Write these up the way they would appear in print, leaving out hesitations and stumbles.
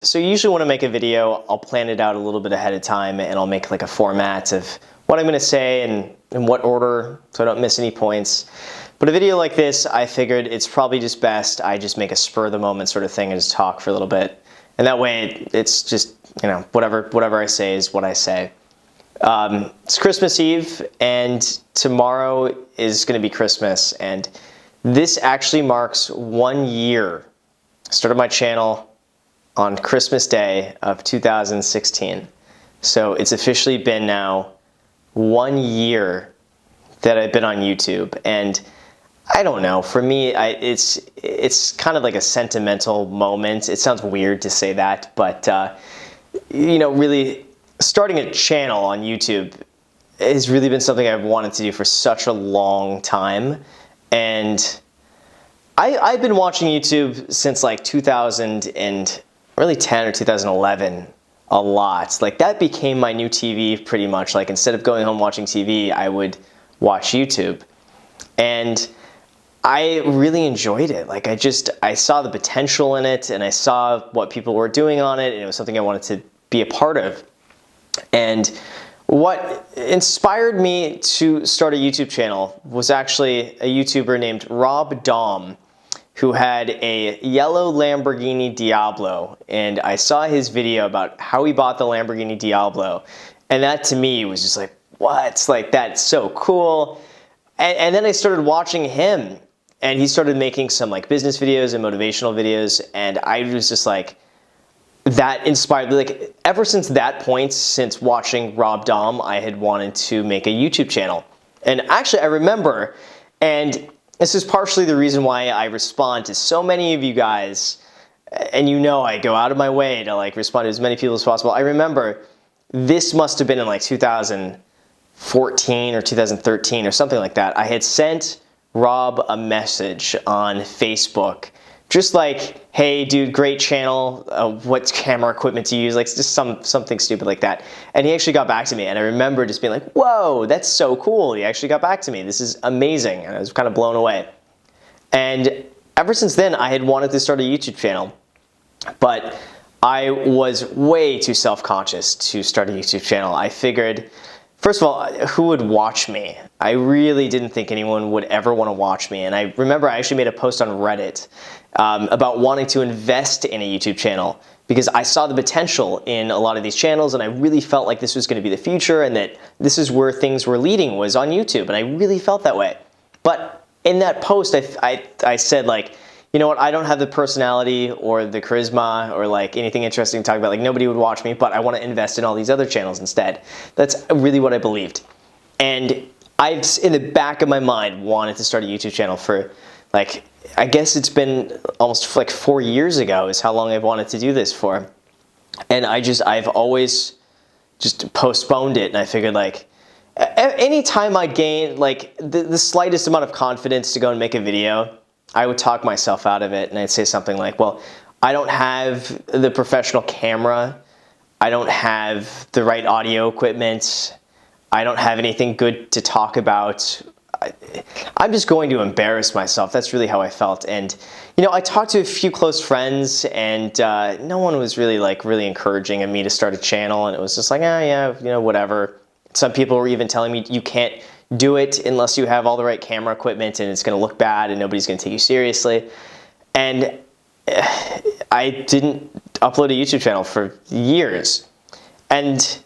So usually when I make a video, I'll plan it out a little bit ahead of time and I'll make like a format of what I'm going to say and in what order so I don't miss any points. But a video like this, I figured it's probably just best I just make a spur of the moment sort of thing and just talk for a little bit. And that way it's just, whatever I say is what I say. It's Christmas Eve and tomorrow is going to be Christmas, and this actually marks 1 year. I started my channel on Christmas Day of 2016. So it's officially been now 1 year that I've been on YouTube. And I don't know, for me, it's kind of like a sentimental moment. It sounds weird to say that, but really starting a channel on YouTube has really been something I've wanted to do for such a long time. And I've been watching YouTube since like 2010 or 2011 a lot. Like that became my new TV pretty much. Like instead of going home watching TV, I would watch YouTube. And I really enjoyed it. Like I saw the potential in it and I saw what people were doing on it, and it was something I wanted to be a part of. And what inspired me to start a YouTube channel was actually a YouTuber named Rob Dahm, who had a yellow Lamborghini Diablo, and I saw his video about how he bought the Lamborghini Diablo, and that to me was just like, what? Like, that's so cool. And then I started watching him, and he started making some like business videos and motivational videos, and I was just like, that inspired me. Like ever since that point, since watching Rob Dahm, I had wanted to make a YouTube channel. And actually I remember, and this is partially the reason why I respond to so many of you guys, and I go out of my way to like respond to as many people as possible. I remember this must have been in like 2014 or 2013 or something like that. I had sent Rob a message on Facebook, just like, hey dude, great channel, what camera equipment to use, like just something stupid like that. And he actually got back to me, and I remember just being like, whoa, that's so cool, he actually got back to me, this is amazing, and I was kind of blown away. And ever since then, I had wanted to start a YouTube channel, but I was way too self-conscious to start a YouTube channel. I figured, first of all, who would watch me? I really didn't think anyone would ever want to watch me. And I remember I actually made a post on Reddit about wanting to invest in a YouTube channel because I saw the potential in a lot of these channels, and I really felt like this was going to be the future and that this is where things were leading, was on YouTube, and I really felt that way. But in that post, I said, like, you know what, I don't have the personality or the charisma or like anything interesting to talk about. Like nobody would watch me, but I want to invest in all these other channels instead. That's really what I believed. And I've, in the back of my mind, wanted to start a YouTube channel for like, I guess it's been almost like 4 years ago is how long I've wanted to do this for. And I've always just postponed it, and I figured like, anytime I gained like the slightest amount of confidence to go and make a video, I would talk myself out of it, and I'd say something like, well, I don't have the professional camera, I don't have the right audio equipment, I don't have anything good to talk about, I'm just going to embarrass myself. That's really how I felt. And I talked to a few close friends, and no one was really really encouraging of me to start a channel, and it was just like, yeah, whatever. Some people were even telling me you can't do it unless you have all the right camera equipment, and it's going to look bad and nobody's going to take you seriously. And I didn't upload a YouTube channel for years. And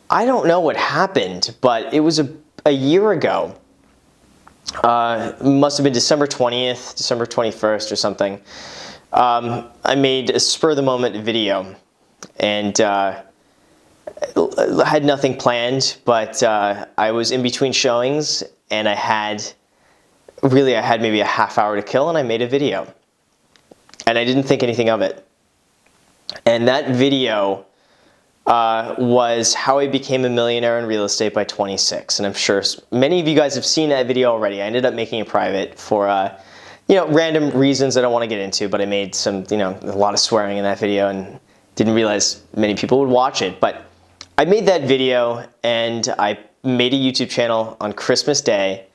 I don't know what happened, but it was a year ago. Must have been December 20th, December 21st or something. I made a spur of the moment video, and had nothing planned, but I was in between showings, and I had maybe a half hour to kill, and I made a video. And I didn't think anything of it. And that video was how I became a millionaire in real estate by 26. And I'm sure many of you guys have seen that video already. I ended up making it private for random reasons I don't want to get into, but I made some, a lot of swearing in that video and didn't realize many people would watch it. But I made that video, and I made a YouTube channel on Christmas Day,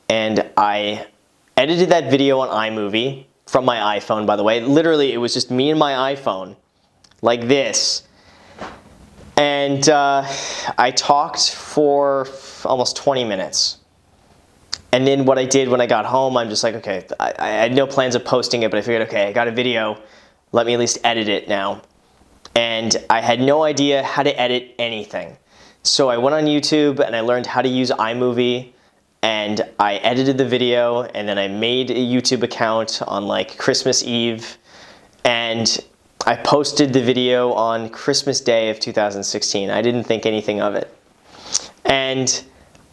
and I edited that video on iMovie from my iPhone, by the way. Literally, it was just me and my iPhone like this. And I talked for almost 20 minutes. And then what I did when I got home, I'm just like, okay, I had no plans of posting it, but I figured, okay, I got a video, let me at least edit it now. And I had no idea how to edit anything. So I went on YouTube and I learned how to use iMovie, and I edited the video, and then I made a YouTube account on like Christmas Eve, and I posted the video on Christmas Day of 2016. I didn't think anything of it. And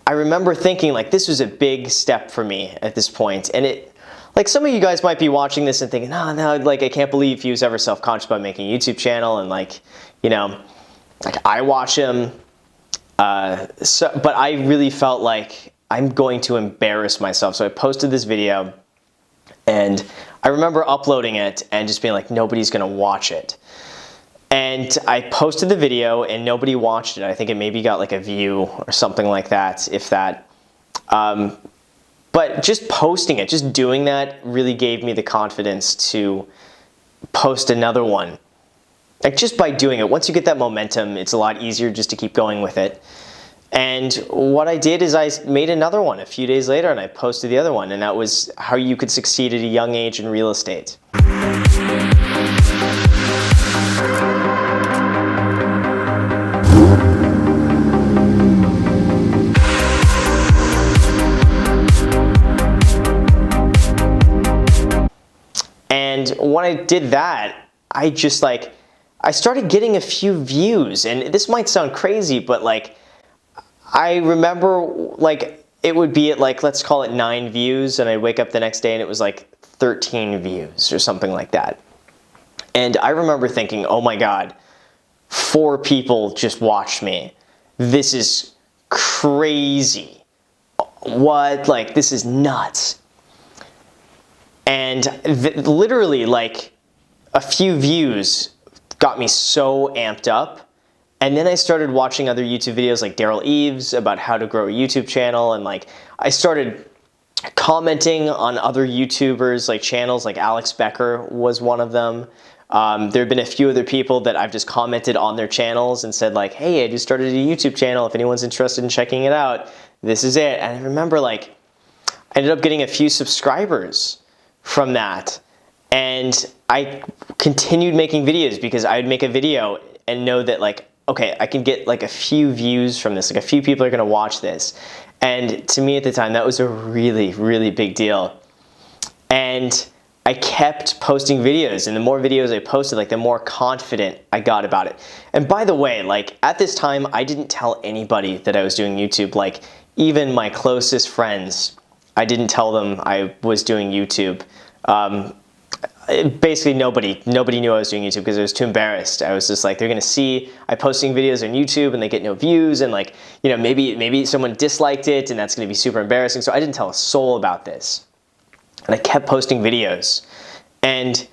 I remember thinking like this was a big step for me at this point. And it, like some of you guys might be watching this and thinking, oh, no, like I can't believe he was ever self-conscious about making a YouTube channel, and like, you know, like I watch him. But I really felt like I'm going to embarrass myself. So I posted this video, and I remember uploading it and just being like, nobody's gonna watch it. And I posted the video and nobody watched it. I think it maybe got like a view or something like that, if that. But just posting it, just doing that really gave me the confidence to post another one. Like just by doing it, once you get that momentum, it's a lot easier just to keep going with it. And what I did is I made another one a few days later, and I posted the other one, and that was how you could succeed at a young age in real estate. And when I did that, I just like, I started getting a few views, and this might sound crazy, but like, I remember like it would be at like, let's call it 9 views, and I'd wake up the next day and it was like 13 views or something like that. And I remember thinking, oh my God, 4 people just watched me. This is crazy. What? Like, this is nuts. And literally like a few views got me so amped up. And then I started watching other YouTube videos like Daryl Eves about how to grow a YouTube channel, and like I started commenting on other YouTubers like channels, like Alex Becker was one of them. There have been a few other people that I've just commented on their channels and said like, hey, I just started a YouTube channel. If anyone's interested in checking it out, this is it. And I remember like I ended up getting a few subscribers from that. And I continued making videos because I would make a video and know that like, okay, I can get like a few views from this, like a few people are gonna watch this. And to me at the time, that was a really, really big deal. And I kept posting videos, and the more videos I posted, like the more confident I got about it. And by the way, like at this time, I didn't tell anybody that I was doing YouTube. Like even my closest friends, I didn't tell them I was doing YouTube. Basically nobody knew I was doing YouTube because I was too embarrassed. I was just like, they're gonna see I posting videos on YouTube and they get no views, and like, you know, maybe someone disliked it and that's gonna be super embarrassing. So I didn't tell a soul about this. And I kept posting videos. And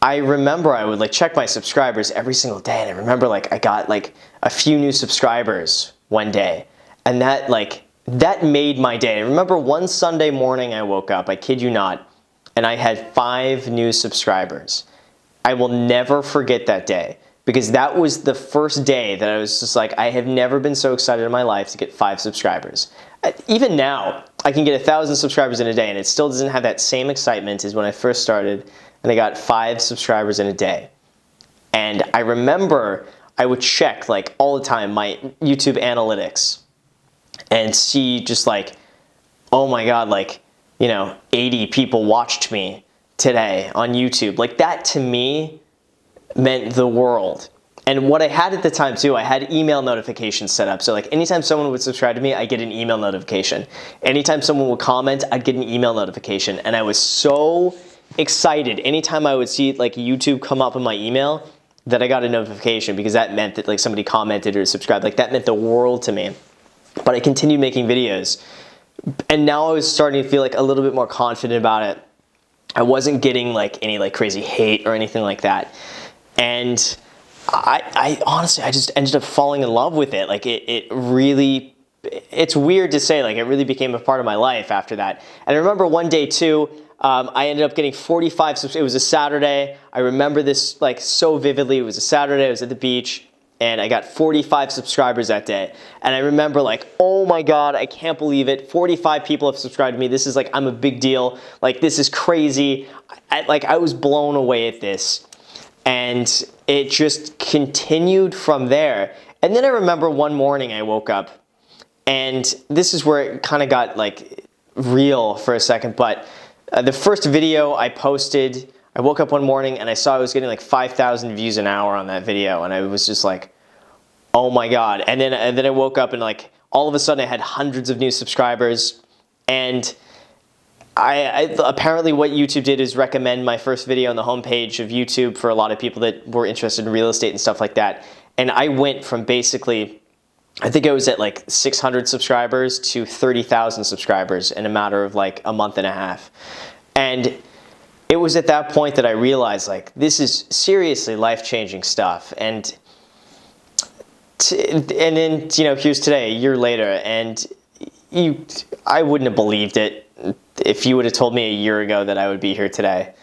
I remember I would like check my subscribers every single day, and I remember like I got like a few new subscribers one day, and that made my day. I remember one Sunday morning I woke up, I kid you not, and I had 5 new subscribers. I will never forget that day, because that was the first day that I was just like, I have never been so excited in my life to get 5 subscribers. Even now, I can get 1,000 subscribers in a day, and it still doesn't have that same excitement as when I first started, and I got 5 subscribers in a day. And I remember I would check like all the time my YouTube analytics and see just like, oh my God, like, you know, 80 people watched me today on YouTube. Like that to me meant the world. And what I had at the time too, I had email notifications set up. So like anytime someone would subscribe to me, I get an email notification. Anytime someone would comment, I'd get an email notification. And I was so excited anytime I would see like YouTube come up in my email that I got a notification, because that meant that like somebody commented or subscribed. Like that meant the world to me. But I continued making videos. And now I was starting to feel like a little bit more confident about it. I wasn't getting like any like crazy hate or anything like that. And I honestly, I just ended up falling in love with it. Like it really, it's weird to say, like it really became a part of my life after that. And I remember one day too, I ended up getting 45 subscribers. It was a Saturday. I remember this like so vividly. It was a Saturday. I was at the beach and I got 45 subscribers that day. And I remember like, oh my God, I can't believe it. 45 people have subscribed to me. This is like, I'm a big deal. Like, this is crazy. I was blown away at this. And it just continued from there. And then I remember one morning I woke up, and this is where it kind of got like real for a second, but the first video I posted, I woke up one morning and I saw I was getting like 5,000 views an hour on that video, and I was just like, oh my God. And then I woke up and like all of a sudden I had hundreds of new subscribers, and I apparently what YouTube did is recommend my first video on the homepage of YouTube for a lot of people that were interested in real estate and stuff like that. And I went from basically, I think I was at like 600 subscribers to 30,000 subscribers in a matter of like a month and a half. And it was at that point that I realized like, this is seriously life-changing stuff. And then, you know, here's today, a year later, and I wouldn't have believed it if you would have told me a year ago that I would be here today.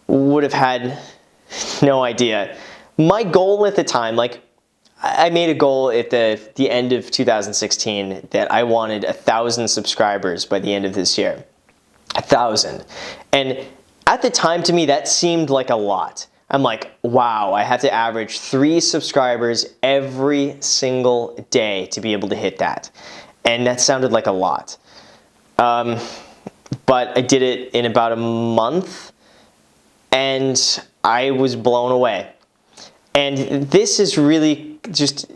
Would have had no idea. My goal at the time, like, I made a goal at the end of 2016 that I wanted 1,000 subscribers by the end of this year. 1,000. And at the time, to me, that seemed like a lot. I'm like, wow, I have to average 3 subscribers every single day to be able to hit that. And that sounded like a lot. But I did it in about a month, and I was blown away. And this has really just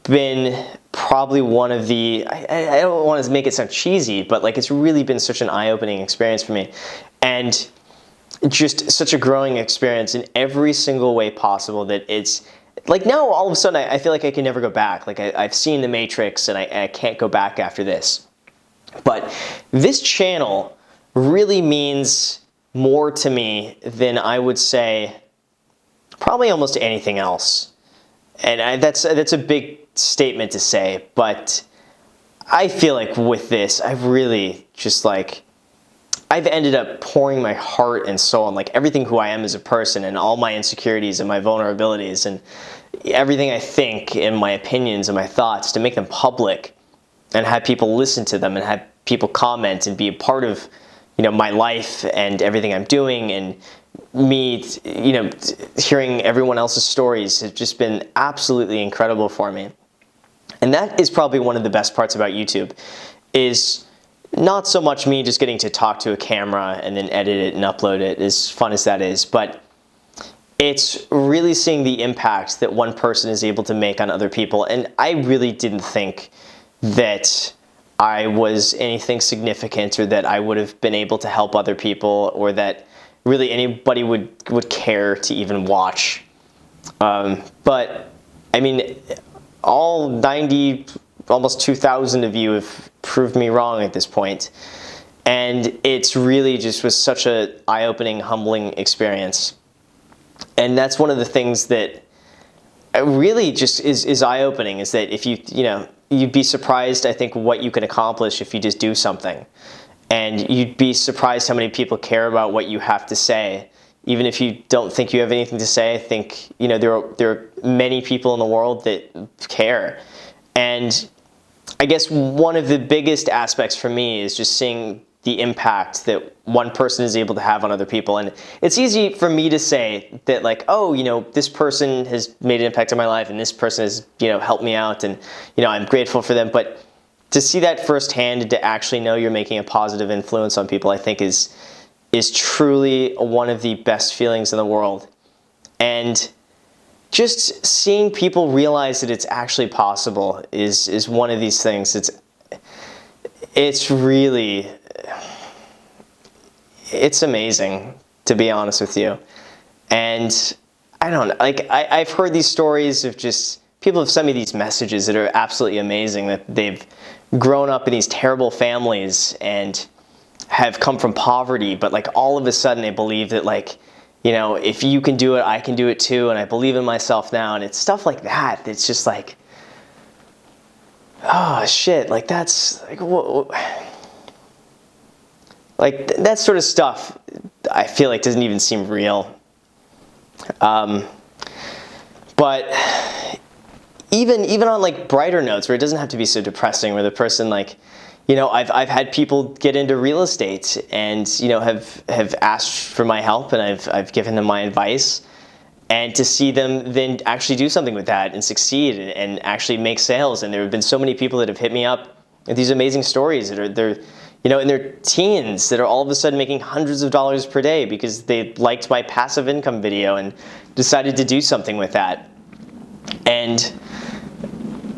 been probably one of the, I don't want to make it sound cheesy, but like it's really been such an eye-opening experience for me. And just such a growing experience in every single way possible that it's, like now all of a sudden I feel like I can never go back. Like I've seen The Matrix and I can't go back after this. But this channel really means more to me than I would say probably almost anything else. And that's a big statement to say, but I feel like with this, I've really just like, I've ended up pouring my heart and soul and like everything who I am as a person and all my insecurities and my vulnerabilities and everything I think and my opinions and my thoughts to make them public and have people listen to them and have people comment and be a part of, you know, my life and everything I'm doing, and me, you know, hearing everyone else's stories has just been absolutely incredible for me. And that is probably one of the best parts about YouTube, is not so much me just getting to talk to a camera and then edit it and upload it, as fun as that is, but it's really seeing the impact that one person is able to make on other people. And I really didn't think that I was anything significant or that I would have been able to help other people or that really anybody would care to even watch. But I mean, all 90, almost 2,000 of you have proved me wrong at this point. And it's really just was such a eye-opening, humbling experience. And that's one of the things that really just is eye-opening, is that if you know, you'd be surprised, I think, what you can accomplish if you just do something. And you'd be surprised how many people care about what you have to say. Even if you don't think you have anything to say, I think, you know, there are many people in the world that care. And I guess one of the biggest aspects for me is just seeing the impact that one person is able to have on other people. And it's easy for me to say that, like, oh, you know, this person has made an impact on my life and this person has, you know, helped me out and, you know, I'm grateful for them. But to see that firsthand and to actually know you're making a positive influence on people, I think is truly one of the best feelings in the world. And just seeing people realize that it's actually possible is one of these things. It's really, it's amazing, to be honest with you. And I don't know, like I've heard these stories of just people have sent me these messages that are absolutely amazing, that they've grown up in these terrible families and have come from poverty, but like all of a sudden they believe that, like, you know, if you can do it, I can do it too, and I believe in myself now. And it's stuff like that that's just like, oh shit, like that's like, Like that sort of stuff, I feel like doesn't even seem real. But even on like brighter notes where it doesn't have to be so depressing, where the person like, you know, I've had people get into real estate and, you know, have asked for my help, and I've given them my advice, and to see them then actually do something with that and succeed and actually make sales. And there have been so many people that have hit me up with these amazing stories that they're, you know, in their teens, that are all of a sudden making hundreds of dollars per day because they liked my passive income video and decided to do something with that. And,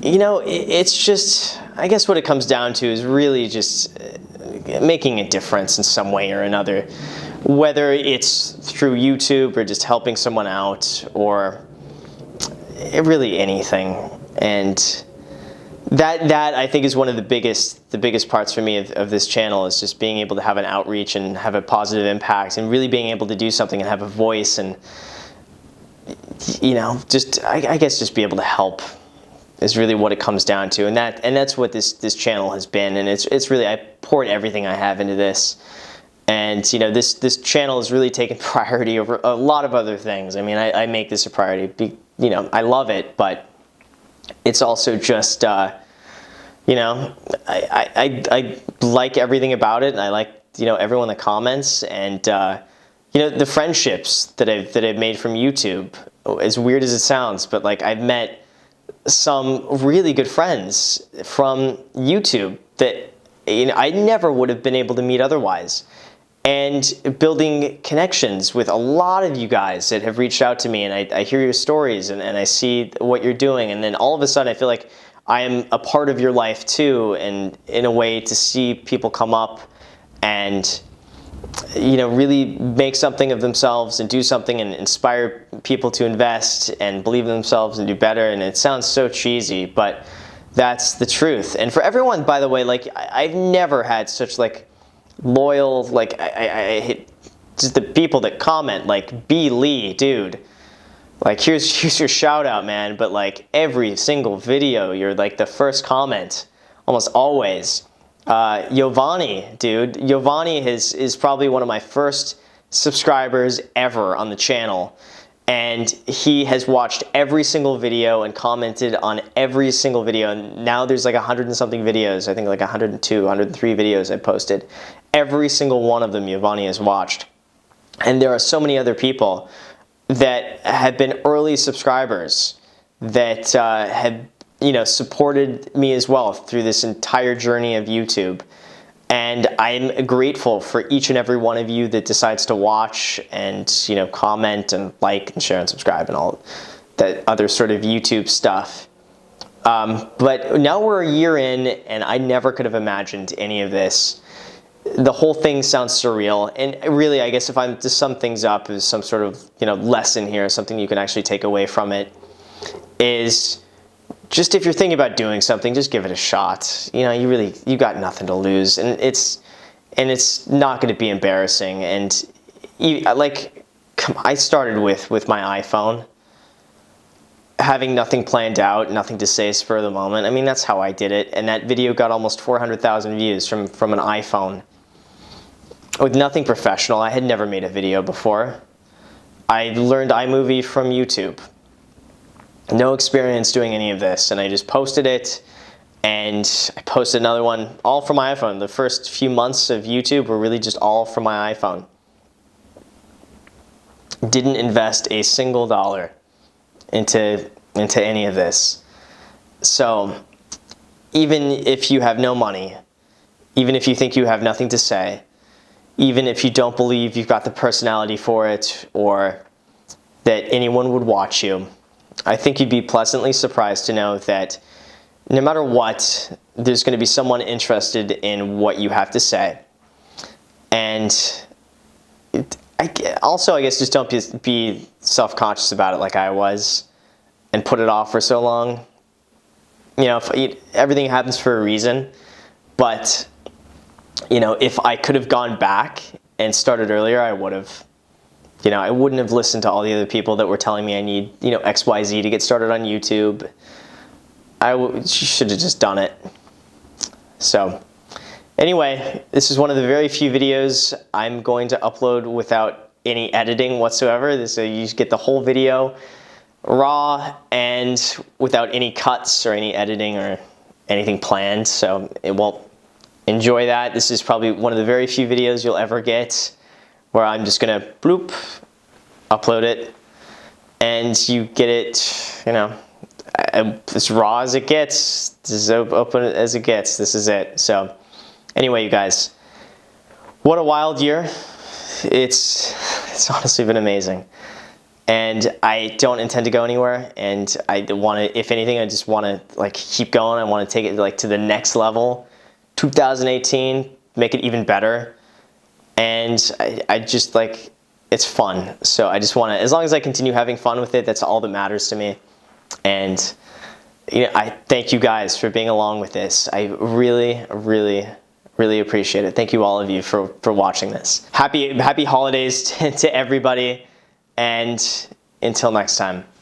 you know, it's just, I guess what it comes down to is really just making a difference in some way or another, whether it's through YouTube or just helping someone out, or really anything. And that I think is one of the biggest parts for me of this channel, is just being able to have an outreach and have a positive impact, and really being able to do something and have a voice, and, you know, just I guess just be able to help is really what it comes down to. And that's what this channel has been. And it's really, I poured everything I have into this. And, you know, this channel has really taken priority over a lot of other things. I mean, I make this a priority. You know, I love it, but it's also just, you know, I like everything about it, and I like, you know, everyone that comments, and, you know, the friendships that I've made from YouTube, as weird as it sounds, but like I've met some really good friends from YouTube that, you know, I never would have been able to meet otherwise. And building connections with a lot of you guys that have reached out to me, and I hear your stories, and I see what you're doing, and then all of a sudden I feel like I am a part of your life too, and in a way to see people come up and, you know, really make something of themselves and do something and inspire people to invest and believe in themselves and do better. And it sounds so cheesy, but that's the truth. And for everyone, by the way, like I've never had such like loyal, like I hit just the people that comment, like B. Lee, dude, like here's your shout out, man. But like every single video, you're like the first comment, almost always. Giovanni, dude, Giovanni is probably one of my first subscribers ever on the channel. And he has watched every single video and commented on every single video. And now there's like 100 and something videos. I think like 102, 103 videos I posted. Every single one of them Giovanni has watched. And there are so many other people that have been early subscribers that have, you know, supported me as well through this entire journey of YouTube. And I'm grateful for each and every one of you that decides to watch and, you know, comment and like and share and subscribe and all that other sort of YouTube stuff. But now we're a year in, and I never could have imagined any of this. The whole thing sounds surreal. And really, I guess if I'm to sum things up as some sort of, you know, lesson here, something you can actually take away from it, is just if you're thinking about doing something, just give it a shot. You know, you got nothing to lose, and it's not going to be embarrassing. And like, I started with my iPhone, having nothing planned out, nothing to say spur of the moment. I mean, that's how I did it, and that video got almost 400,000 views from an iPhone, with nothing professional. I had never made a video before. I learned iMovie from YouTube. No experience doing any of this, and I just posted it, and I posted another one all from my iPhone. The first few months of YouTube were really just all from my iPhone. Didn't invest a single dollar into any of this. So even if you have no money, even if you think you have nothing to say, even if you don't believe you've got the personality for it, or that anyone would watch you, I think you'd be pleasantly surprised to know that no matter what, there's going to be someone interested in what you have to say. And also, I guess, just don't be self-conscious about it like I was and put it off for so long. You know, everything happens for a reason, but, you know, if I could have gone back and started earlier, I would have. You know, I wouldn't have listened to all the other people that were telling me I need, you know, XYZ to get started on YouTube. She should have just done it. So Anyway, this is one of the very few videos I'm going to upload without any editing whatsoever. So you get the whole video raw and without any cuts or any editing or anything planned. So it won't enjoy that. This is probably one of the very few videos you'll ever get where I'm just gonna bloop, upload it, and you get it, you know, as raw as it gets, as open as it gets. This is it. So anyway, you guys, what a wild year. It's honestly been amazing. And I don't intend to go anywhere, and I want to, if anything, I just want to like keep going. I want to take it like to the next level. 2018, make it even better. And I just like, it's fun. So I just want to, as long as I continue having fun with it, that's all that matters to me. And you know, I thank you guys for being along with this. I really, really, really appreciate it. Thank you all of you for watching this. Happy holidays to everybody, and until next time.